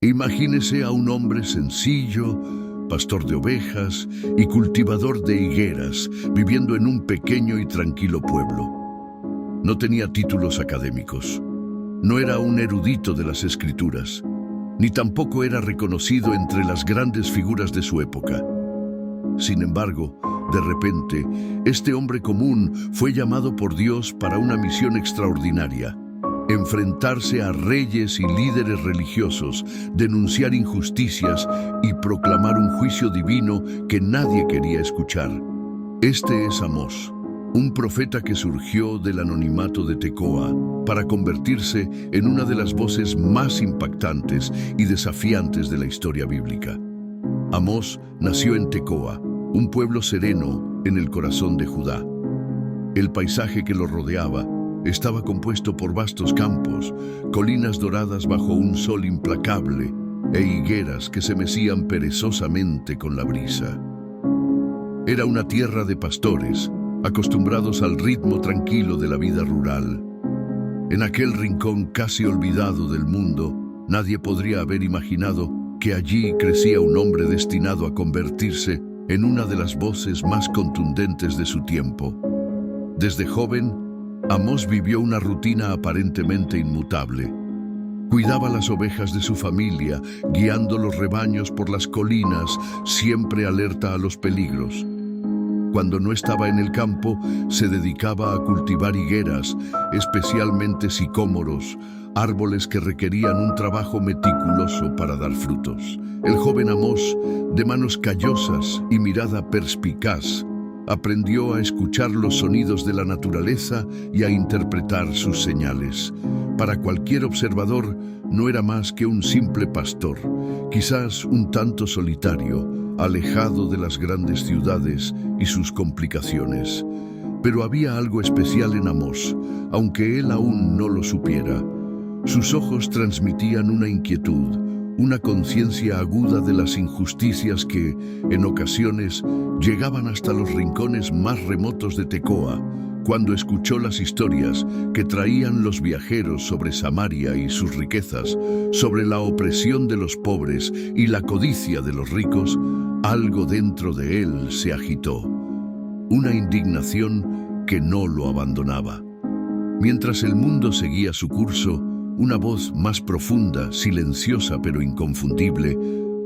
Imagínese a un hombre sencillo, pastor de ovejas y cultivador de higueras, viviendo en un pequeño y tranquilo pueblo. No tenía títulos académicos, no era un erudito de las escrituras, ni tampoco era reconocido entre las grandes figuras de su época. Sin embargo, de repente, este hombre común fue llamado por Dios para una misión extraordinaria: enfrentarse a reyes y líderes religiosos, denunciar injusticias y proclamar un juicio divino que nadie quería escuchar. Este es Amós, un profeta que surgió del anonimato de Tecoa para convertirse en una de las voces más impactantes y desafiantes de la historia bíblica. Amós nació en Tecoa, un pueblo sereno en el corazón de Judá. El paisaje que lo rodeaba estaba compuesto por vastos campos, colinas doradas bajo un sol implacable e higueras que se mecían perezosamente con la brisa. Era una tierra de pastores, acostumbrados al ritmo tranquilo de la vida rural. En aquel rincón casi olvidado del mundo, nadie podría haber imaginado que allí crecía un hombre destinado a convertirse en una de las voces más contundentes de su tiempo. Desde joven, Amós vivió una rutina aparentemente inmutable. Cuidaba las ovejas de su familia, guiando los rebaños por las colinas, siempre alerta a los peligros. Cuando no estaba en el campo, se dedicaba a cultivar higueras, especialmente sicómoros, árboles que requerían un trabajo meticuloso para dar frutos. El joven Amós, de manos callosas y mirada perspicaz, aprendió a escuchar los sonidos de la naturaleza y a interpretar sus señales. Para cualquier observador, no era más que un simple pastor, quizás un tanto solitario, alejado de las grandes ciudades y sus complicaciones. Pero había algo especial en Amós, aunque él aún no lo supiera. Sus ojos transmitían una inquietud, una conciencia aguda de las injusticias que, en ocasiones, llegaban hasta los rincones más remotos de Tecoa. Cuando escuchó las historias que traían los viajeros sobre Samaria y sus riquezas, sobre la opresión de los pobres y la codicia de los ricos, algo dentro de él se agitó, una indignación que no lo abandonaba. Mientras el mundo seguía su curso, una voz más profunda, silenciosa pero inconfundible,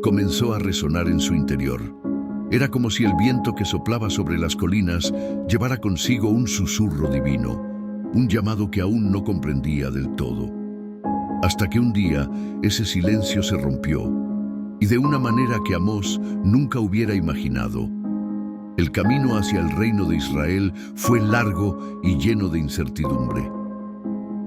comenzó a resonar en su interior. Era como si el viento que soplaba sobre las colinas llevara consigo un susurro divino, un llamado que aún no comprendía del todo. Hasta que un día ese silencio se rompió, y de una manera que Amós nunca hubiera imaginado. El camino hacia el reino de Israel fue largo y lleno de incertidumbre.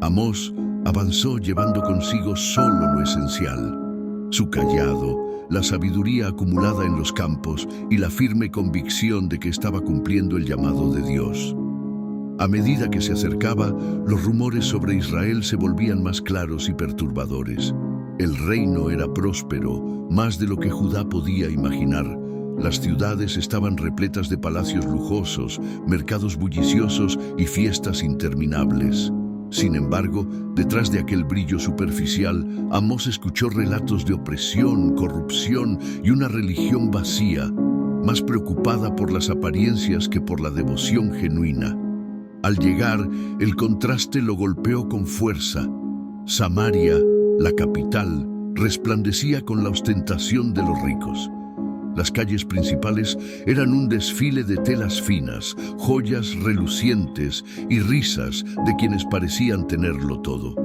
Amós avanzó llevando consigo solo lo esencial: su cayado, la sabiduría acumulada en los campos y la firme convicción de que estaba cumpliendo el llamado de Dios. A medida que se acercaba, los rumores sobre Israel se volvían más claros y perturbadores. El reino era próspero, más de lo que Judá podía imaginar. Las ciudades estaban repletas de palacios lujosos, mercados bulliciosos y fiestas interminables. Sin embargo, detrás de aquel brillo superficial, Amós escuchó relatos de opresión, corrupción y una religión vacía, más preocupada por las apariencias que por la devoción genuina. Al llegar, el contraste lo golpeó con fuerza. Samaria, la capital, resplandecía con la ostentación de los ricos. Las calles principales eran un desfile de telas finas, joyas relucientes y risas de quienes parecían tenerlo todo.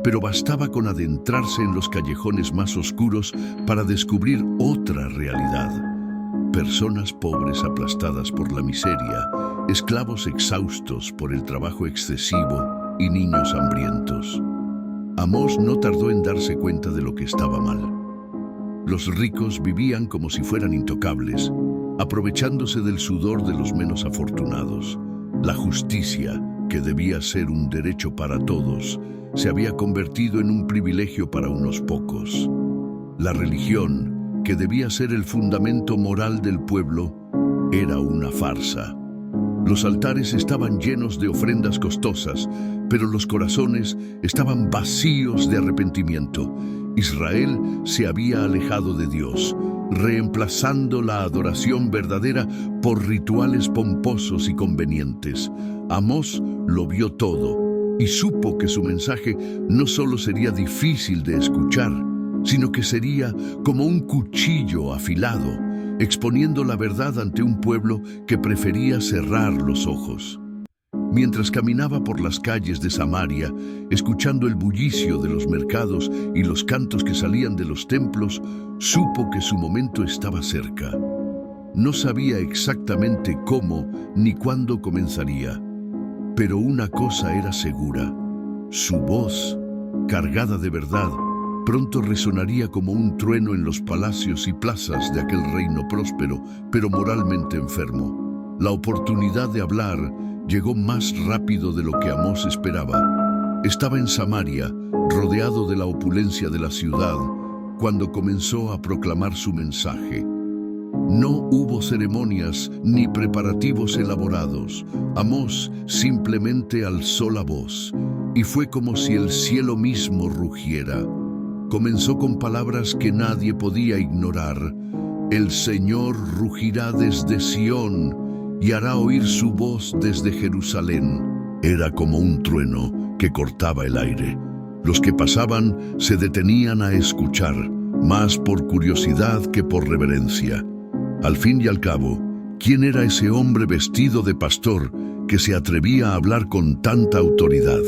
Pero bastaba con adentrarse en los callejones más oscuros para descubrir otra realidad. Personas pobres aplastadas por la miseria, esclavos exhaustos por el trabajo excesivo y niños hambrientos. Amós no tardó en darse cuenta de lo que estaba mal. Los ricos vivían como si fueran intocables, aprovechándose del sudor de los menos afortunados. La justicia, que debía ser un derecho para todos, se había convertido en un privilegio para unos pocos. La religión, que debía ser el fundamento moral del pueblo, era una farsa. Los altares estaban llenos de ofrendas costosas, pero los corazones estaban vacíos de arrepentimiento, Israel se había alejado de Dios, reemplazando la adoración verdadera por rituales pomposos y convenientes. Amós lo vio todo y supo que su mensaje no solo sería difícil de escuchar, sino que sería como un cuchillo afilado, exponiendo la verdad ante un pueblo que prefería cerrar los ojos. Mientras caminaba por las calles de Samaria, escuchando el bullicio de los mercados y los cantos que salían de los templos, supo que su momento estaba cerca. No sabía exactamente cómo ni cuándo comenzaría, pero una cosa era segura: su voz, cargada de verdad, pronto resonaría como un trueno en los palacios y plazas de aquel reino próspero, pero moralmente enfermo. La oportunidad de hablar llegó más rápido de lo que Amós esperaba. Estaba en Samaria, rodeado de la opulencia de la ciudad, cuando comenzó a proclamar su mensaje. No hubo ceremonias ni preparativos elaborados. Amós simplemente alzó la voz, y fue como si el cielo mismo rugiera. Comenzó con palabras que nadie podía ignorar. El Señor rugirá desde Sión y hará oír su voz desde Jerusalén. Era como un trueno que cortaba el aire. Los que pasaban se detenían a escuchar, más por curiosidad que por reverencia. Al fin y al cabo, ¿quién era ese hombre vestido de pastor que se atrevía a hablar con tanta autoridad?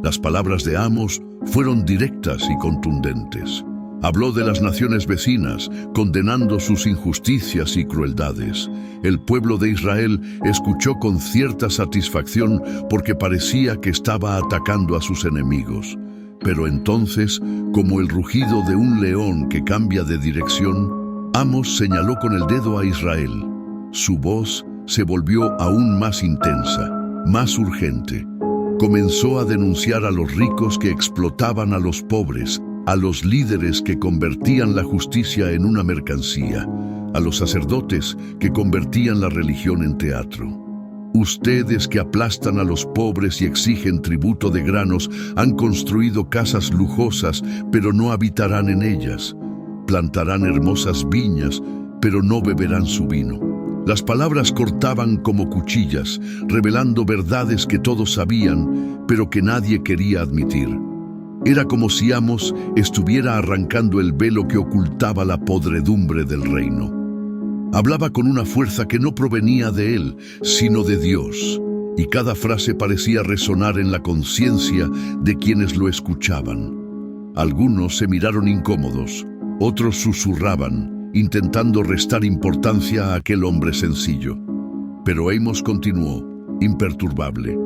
Las palabras de Amós fueron directas y contundentes. Habló de las naciones vecinas, condenando sus injusticias y crueldades. El pueblo de Israel escuchó con cierta satisfacción porque parecía que estaba atacando a sus enemigos. Pero entonces, como el rugido de un león que cambia de dirección, Amós señaló con el dedo a Israel. Su voz se volvió aún más intensa, más urgente. Comenzó a denunciar a los ricos que explotaban a los pobres, a los líderes que convertían la justicia en una mercancía, a los sacerdotes que convertían la religión en teatro. Ustedes que aplastan a los pobres y exigen tributo de granos han construido casas lujosas, pero no habitarán en ellas. Plantarán hermosas viñas, pero no beberán su vino. Las palabras cortaban como cuchillas, revelando verdades que todos sabían, pero que nadie quería admitir. Era como si Amós estuviera arrancando el velo que ocultaba la podredumbre del reino. Hablaba con una fuerza que no provenía de él, sino de Dios, y cada frase parecía resonar en la conciencia de quienes lo escuchaban. Algunos se miraron incómodos, otros susurraban, intentando restar importancia a aquel hombre sencillo. Pero Amós continuó, imperturbable.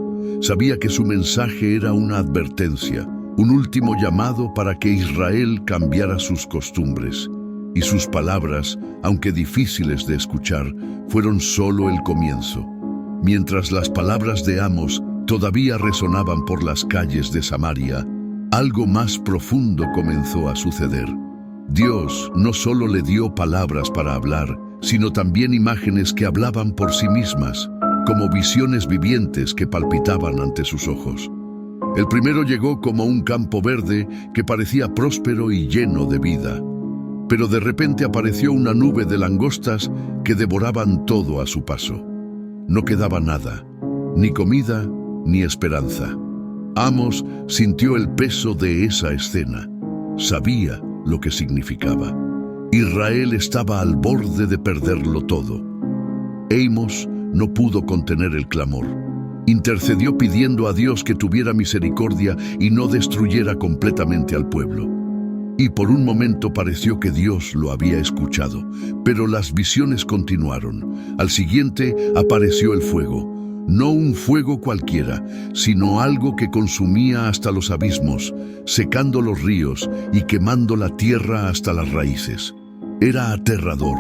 Sabía que su mensaje era una advertencia, un último llamado para que Israel cambiara sus costumbres. Y sus palabras, aunque difíciles de escuchar, fueron solo el comienzo. Mientras las palabras de Amós todavía resonaban por las calles de Samaria, algo más profundo comenzó a suceder. Dios no solo le dio palabras para hablar, sino también imágenes que hablaban por sí mismas, como visiones vivientes que palpitaban ante sus ojos. El primero llegó como un campo verde que parecía próspero y lleno de vida. Pero de repente apareció una nube de langostas que devoraban todo a su paso. No quedaba nada, ni comida, ni esperanza. Amós sintió el peso de esa escena. Sabía lo que significaba. Israel estaba al borde de perderlo todo. Amós no pudo contener el clamor. Intercedió pidiendo a Dios que tuviera misericordia y no destruyera completamente al pueblo. Y por un momento pareció que Dios lo había escuchado, pero las visiones continuaron. Al siguiente apareció el fuego. No un fuego cualquiera, sino algo que consumía hasta los abismos, secando los ríos y quemando la tierra hasta las raíces. Era aterrador,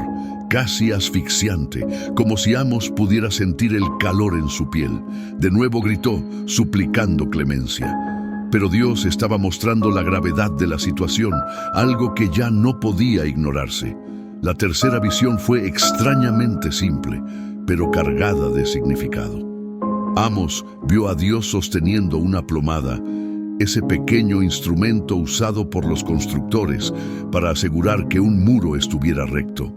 casi asfixiante, como si Amós pudiera sentir el calor en su piel. De nuevo gritó, suplicando clemencia. Pero Dios estaba mostrando la gravedad de la situación, algo que ya no podía ignorarse. La tercera visión fue extrañamente simple, pero cargada de significado. Amós vio a Dios sosteniendo una plomada, ese pequeño instrumento usado por los constructores para asegurar que un muro estuviera recto.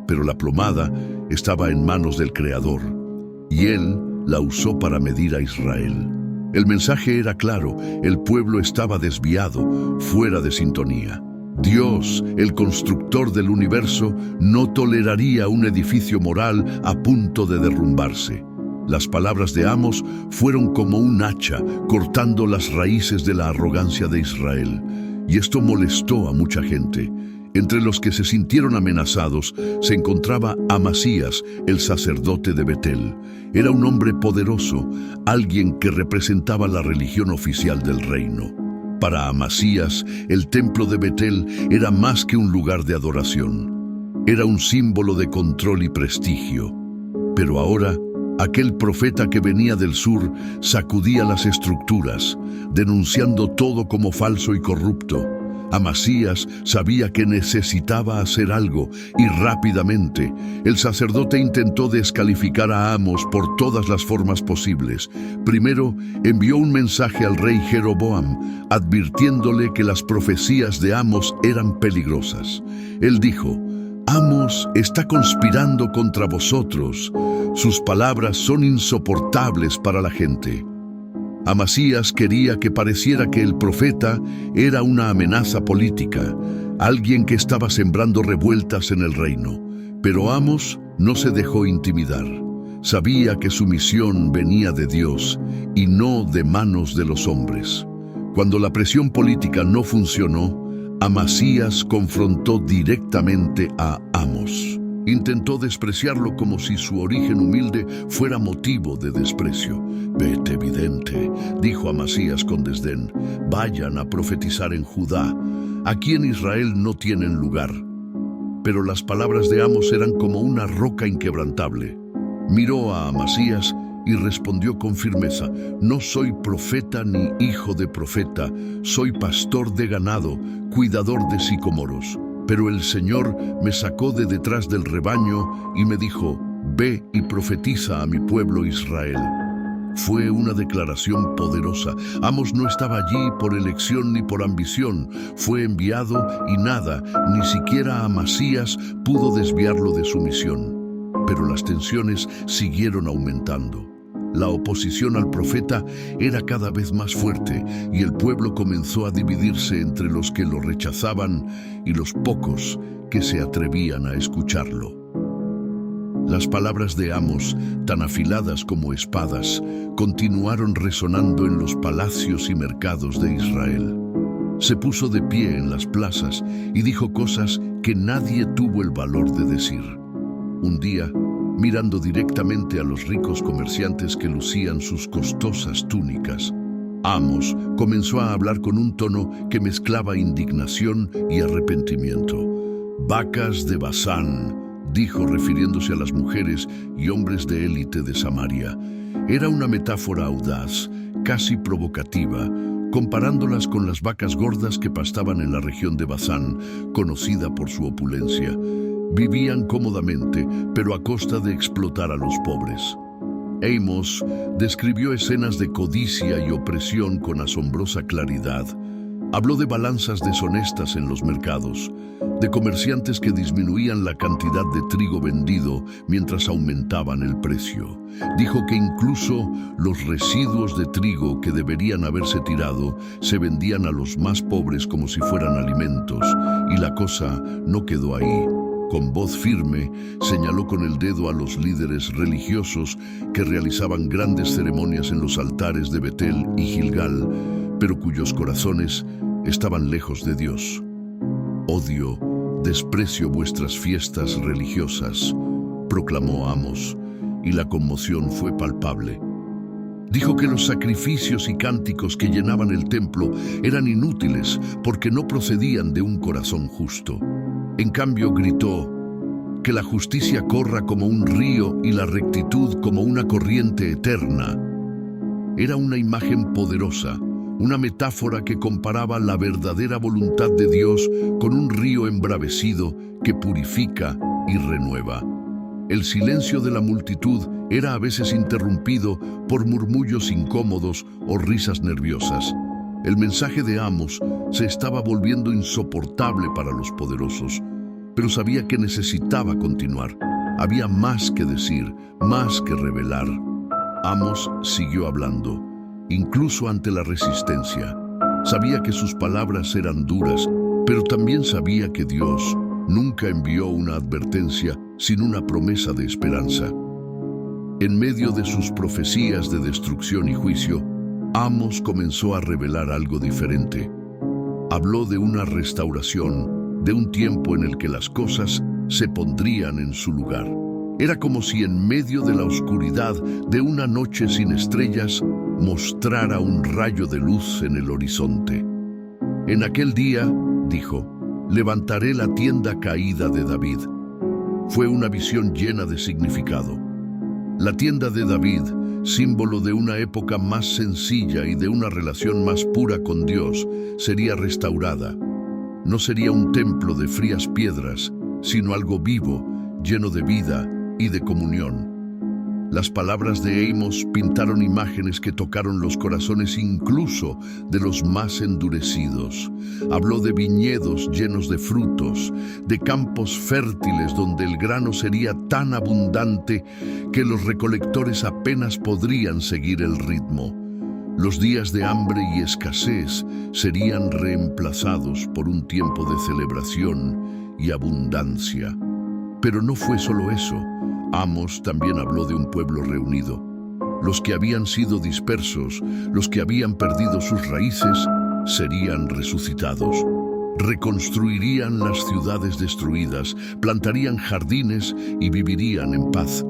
Pero la plomada estaba en manos del Creador, y Él la usó para medir a Israel. El mensaje era claro: el pueblo estaba desviado, fuera de sintonía. Dios, el constructor del universo, no toleraría un edificio moral a punto de derrumbarse. Las palabras de Amos fueron como un hacha cortando las raíces de la arrogancia de Israel, y esto molestó a mucha gente. Entre los que se sintieron amenazados se encontraba Amasías, el sacerdote de Betel. Era un hombre poderoso, alguien que representaba la religión oficial del reino. Para Amasías, el templo de Betel era más que un lugar de adoración. Era un símbolo de control y prestigio. Pero ahora, aquel profeta que venía del sur sacudía las estructuras, denunciando todo como falso y corrupto. Amasías sabía que necesitaba hacer algo, y rápidamente. El sacerdote intentó descalificar a Amos por todas las formas posibles. Primero, envió un mensaje al rey Jeroboam, advirtiéndole que las profecías de Amos eran peligrosas. Él dijo: Amos está conspirando contra vosotros. Sus palabras son insoportables para la gente. Amasías quería que pareciera que el profeta era una amenaza política, alguien que estaba sembrando revueltas en el reino. Pero Amos no se dejó intimidar. Sabía que su misión venía de Dios y no de manos de los hombres. Cuando la presión política no funcionó, Amasías confrontó directamente a Amos. Intentó despreciarlo como si su origen humilde fuera motivo de desprecio. «Vete, vidente», dijo Amasías con desdén. «Vayan a profetizar en Judá. Aquí en Israel no tienen lugar». Pero las palabras de Amos eran como una roca inquebrantable. Miró a Amasías y respondió con firmeza: «No soy profeta ni hijo de profeta, soy pastor de ganado, cuidador de sicomoros. Pero el Señor me sacó de detrás del rebaño y me dijo: ve y profetiza a mi pueblo Israel». Fue una declaración poderosa. Amos no estaba allí por elección ni por ambición. Fue enviado y nada, ni siquiera Amasías, pudo desviarlo de su misión. Pero las tensiones siguieron aumentando. La oposición al profeta era cada vez más fuerte y el pueblo comenzó a dividirse entre los que lo rechazaban y los pocos que se atrevían a escucharlo. Las palabras de Amos, tan afiladas como espadas, continuaron resonando en los palacios y mercados de Israel. Se puso de pie en las plazas y dijo cosas que nadie tuvo el valor de decir. Un día, mirando directamente a los ricos comerciantes que lucían sus costosas túnicas, Amos comenzó a hablar con un tono que mezclaba indignación y arrepentimiento. «Vacas de Basán», dijo, refiriéndose a las mujeres y hombres de élite de Samaria. Era una metáfora audaz, casi provocativa, comparándolas con las vacas gordas que pastaban en la región de Basán, conocida por su opulencia. Vivían cómodamente, pero a costa de explotar a los pobres. Amos describió escenas de codicia y opresión con asombrosa claridad. Habló de balanzas deshonestas en los mercados, de comerciantes que disminuían la cantidad de trigo vendido mientras aumentaban el precio. Dijo que incluso los residuos de trigo que deberían haberse tirado se vendían a los más pobres como si fueran alimentos, y la cosa no quedó ahí. Con voz firme, señaló con el dedo a los líderes religiosos que realizaban grandes ceremonias en los altares de Betel y Gilgal, pero cuyos corazones estaban lejos de Dios. «Odio, desprecio vuestras fiestas religiosas», proclamó Amos, y la conmoción fue palpable. Dijo que los sacrificios y cánticos que llenaban el templo eran inútiles porque no procedían de un corazón justo. En cambio, gritó: «Que la justicia corra como un río y la rectitud como una corriente eterna». Era una imagen poderosa, una metáfora que comparaba la verdadera voluntad de Dios con un río embravecido que purifica y renueva. El silencio de la multitud era a veces interrumpido por murmullos incómodos o risas nerviosas. El mensaje de Amos se estaba volviendo insoportable para los poderosos, pero sabía que necesitaba continuar. Había más que decir, más que revelar. Amos siguió hablando, incluso ante la resistencia. Sabía que sus palabras eran duras, pero también sabía que Dios nunca envió una advertencia sin una promesa de esperanza. En medio de sus profecías de destrucción y juicio, Amos comenzó a revelar algo diferente. Habló de una restauración, de un tiempo en el que las cosas se pondrían en su lugar. Era como si en medio de la oscuridad de una noche sin estrellas mostrara un rayo de luz en el horizonte. En aquel día, dijo, levantaré la tienda caída de David. Fue una visión llena de significado. La tienda de David, símbolo de una época más sencilla y de una relación más pura con Dios, sería restaurada. No sería un templo de frías piedras, sino algo vivo, lleno de vida y de comunión. Las palabras de Amos pintaron imágenes que tocaron los corazones incluso de los más endurecidos. Habló de viñedos llenos de frutos, de campos fértiles donde el grano sería tan abundante que los recolectores apenas podrían seguir el ritmo. Los días de hambre y escasez serían reemplazados por un tiempo de celebración y abundancia. Pero no fue solo eso. Amos también habló de un pueblo reunido. Los que habían sido dispersos, los que habían perdido sus raíces, serían resucitados. Reconstruirían las ciudades destruidas, plantarían jardines y vivirían en paz.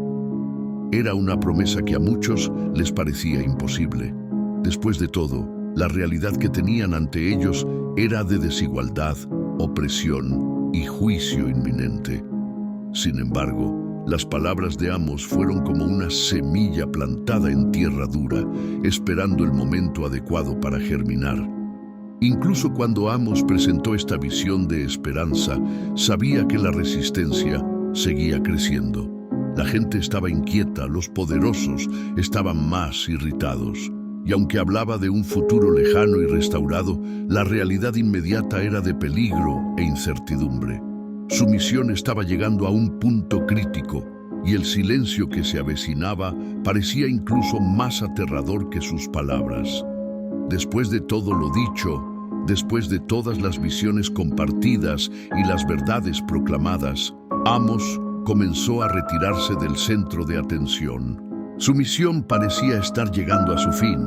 Era una promesa que a muchos les parecía imposible. Después de todo, la realidad que tenían ante ellos era de desigualdad, opresión y juicio inminente. Sin embargo, las palabras de Amos fueron como una semilla plantada en tierra dura, esperando el momento adecuado para germinar. Incluso cuando Amos presentó esta visión de esperanza, sabía que la resistencia seguía creciendo. La gente estaba inquieta, los poderosos estaban más irritados. Y aunque hablaba de un futuro lejano y restaurado, la realidad inmediata era de peligro e incertidumbre. Su misión estaba llegando a un punto crítico, y el silencio que se avecinaba parecía incluso más aterrador que sus palabras. Después de todo lo dicho, después de todas las visiones compartidas y las verdades proclamadas, Amos comenzó a retirarse del centro de atención. Su misión parecía estar llegando a su fin,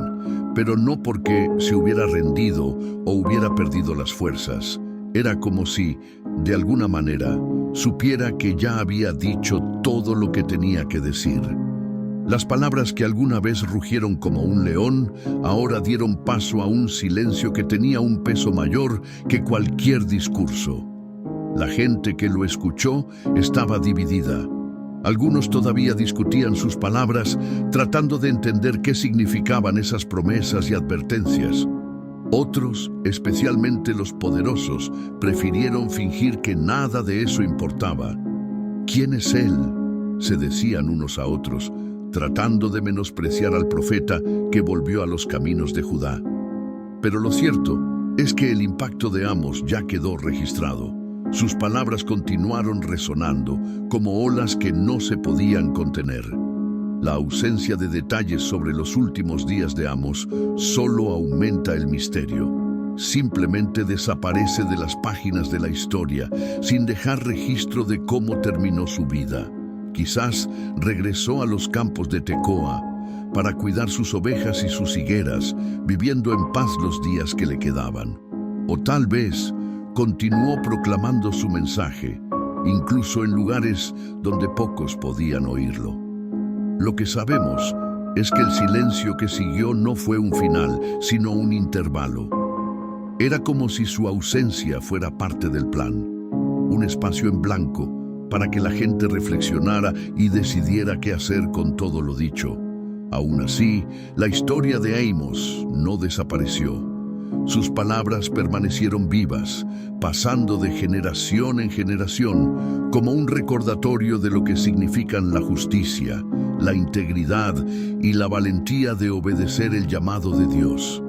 pero no porque se hubiera rendido o hubiera perdido las fuerzas. Era como si, de alguna manera, supiera que ya había dicho todo lo que tenía que decir. Las palabras que alguna vez rugieron como un león, ahora dieron paso a un silencio que tenía un peso mayor que cualquier discurso. La gente que lo escuchó estaba dividida. Algunos todavía discutían sus palabras, tratando de entender qué significaban esas promesas y advertencias. Otros, especialmente los poderosos, prefirieron fingir que nada de eso importaba. ¿Quién es él?, se decían unos a otros, tratando de menospreciar al profeta que volvió a los caminos de Judá. Pero lo cierto es que el impacto de Amos ya quedó registrado. Sus palabras continuaron resonando como olas que no se podían contener. La ausencia de detalles sobre los últimos días de Amos solo aumenta el misterio. Simplemente desaparece de las páginas de la historia, sin dejar registro de cómo terminó su vida. Quizás regresó a los campos de Tecoa para cuidar sus ovejas y sus higueras, viviendo en paz los días que le quedaban. O tal vez continuó proclamando su mensaje, incluso en lugares donde pocos podían oírlo. Lo que sabemos es que el silencio que siguió no fue un final, sino un intervalo. Era como si su ausencia fuera parte del plan, un espacio en blanco para que la gente reflexionara y decidiera qué hacer con todo lo dicho. Aún así, la historia de Amos no desapareció. Sus palabras permanecieron vivas, pasando de generación en generación, como un recordatorio de lo que significan la justicia, la integridad y la valentía de obedecer el llamado de Dios.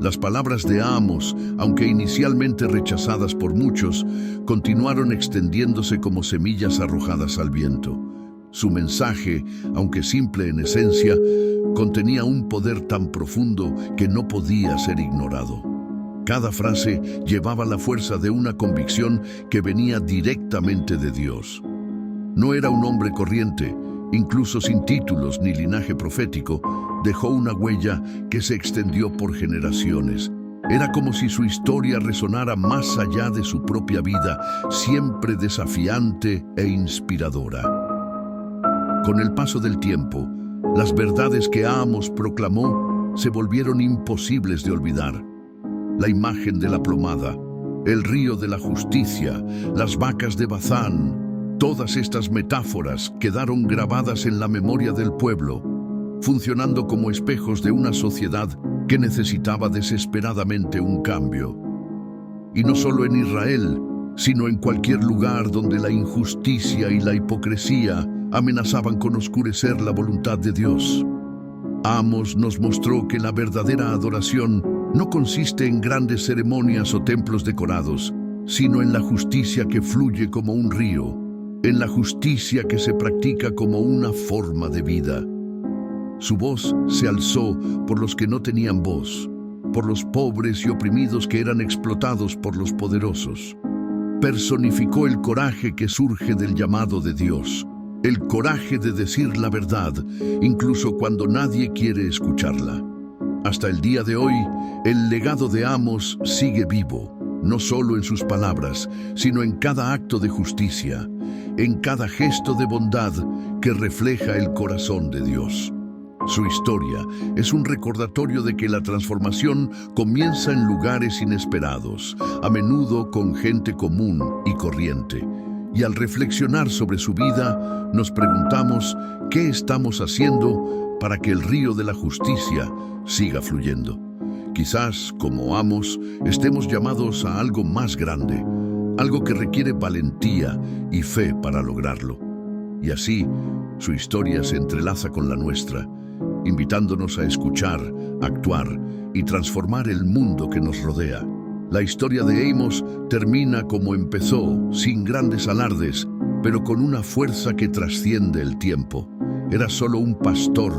Las palabras de Amos, aunque inicialmente rechazadas por muchos, continuaron extendiéndose como semillas arrojadas al viento. Su mensaje, aunque simple en esencia, contenía un poder tan profundo que no podía ser ignorado. Cada frase llevaba la fuerza de una convicción que venía directamente de Dios. No era un hombre corriente, incluso sin títulos ni linaje profético, dejó una huella que se extendió por generaciones. Era como si su historia resonara más allá de su propia vida, siempre desafiante e inspiradora. Con el paso del tiempo, las verdades que Amos proclamó se volvieron imposibles de olvidar. La imagen de la plomada, el río de la justicia, las vacas de Bazán, todas estas metáforas quedaron grabadas en la memoria del pueblo, funcionando como espejos de una sociedad que necesitaba desesperadamente un cambio. Y no solo en Israel, sino en cualquier lugar donde la injusticia y la hipocresía amenazaban con oscurecer la voluntad de Dios. Amos nos mostró que la verdadera adoración no consiste en grandes ceremonias o templos decorados, sino en la justicia que fluye como un río, en la justicia que se practica como una forma de vida. Su voz se alzó por los que no tenían voz, por los pobres y oprimidos que eran explotados por los poderosos. Personificó el coraje que surge del llamado de Dios, el coraje de decir la verdad, incluso cuando nadie quiere escucharla. Hasta el día de hoy, el legado de Amos sigue vivo, no solo en sus palabras, sino en cada acto de justicia, en cada gesto de bondad que refleja el corazón de Dios. Su historia es un recordatorio de que la transformación comienza en lugares inesperados, a menudo con gente común y corriente. Y al reflexionar sobre su vida, nos preguntamos qué estamos haciendo para que el río de la justicia siga fluyendo. Quizás, como Amos, estemos llamados a algo más grande, algo que requiere valentía y fe para lograrlo. Y así, su historia se entrelaza con la nuestra, invitándonos a escuchar, actuar y transformar el mundo que nos rodea. La historia de Amos termina como empezó, sin grandes alardes, pero con una fuerza que trasciende el tiempo. Era solo un pastor,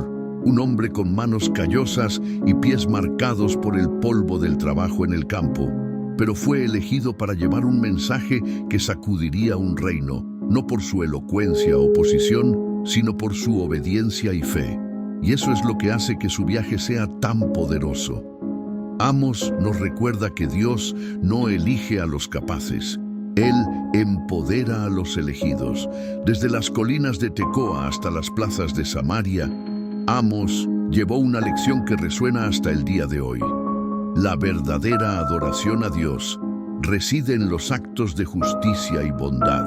un hombre con manos callosas y pies marcados por el polvo del trabajo en el campo, pero fue elegido para llevar un mensaje que sacudiría un reino, no por su elocuencia o posición, sino por su obediencia y fe. Y eso es lo que hace que su viaje sea tan poderoso. Amos nos recuerda que Dios no elige a los capaces. Él empodera a los elegidos. Desde las colinas de Tecoa hasta las plazas de Samaria, Amos llevó una lección que resuena hasta el día de hoy. La verdadera adoración a Dios reside en los actos de justicia y bondad.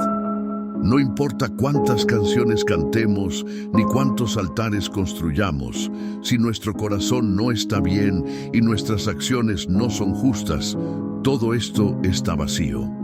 No importa cuántas canciones cantemos ni cuántos altares construyamos, si nuestro corazón no está bien y nuestras acciones no son justas, todo esto está vacío.